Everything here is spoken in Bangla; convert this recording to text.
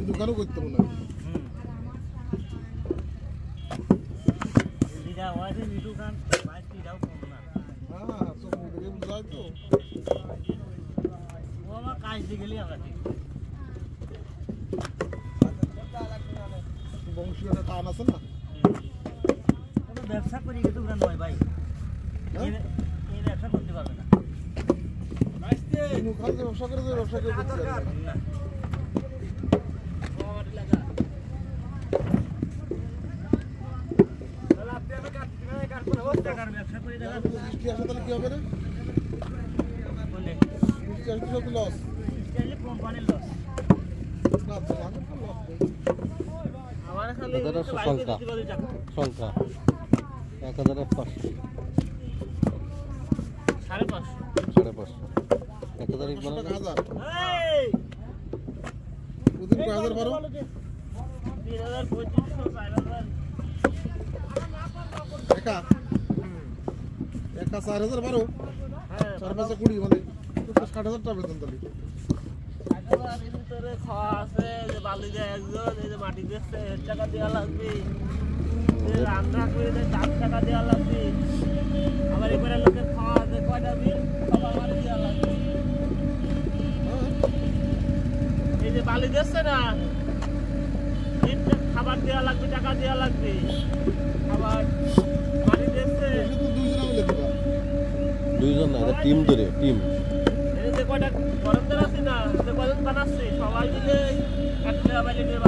দোকানও করতে মনে হয় বংশীয়তা টান আছে না ব্যবসা করি কিন্তু ওরা নয় ভাই এই ব্যবসা করতে পারবে না ব্যবসা করে ব্যবসা কেউ করতে পারবে না ব্যবসা করে দেখা বৃষ্টি আসে তাহলে কি হবে রে বৃষ্টি আসলে সব লস কোম্পানির লস না তো লস আমার খালি সংখ্যা 1500 550 1000 প্রতিদিন কয় হাজার বারো 3000 2500 4000 একা 4000 বারো হ্যাঁ 4 5 20 মানে 60,000 টাকা বেতন তাহলে খাওয়া আছে যে বালি দেয় একজন এই যে মাটি দিচ্ছে 1 টাকা দেওয়া লাগবে রান্না করে 4 টাকা দেওয়া লাগবে আবার এবারে লোকের খাওয়া আছে কয়টা বিল সব আমার দেওয়া লাগবে এই যে বালি দিচ্ছে না খাবার দেওয়া লাগবে টাকা দেওয়া লাগবে আবার মাটি দিচ্ছে দুইজন না এটা টিম ধরে টিম এই যে কয়টা গরম আছে না যে কয়জন বানাচ্ছে সবাই মিলে একটা বালি দিয়ে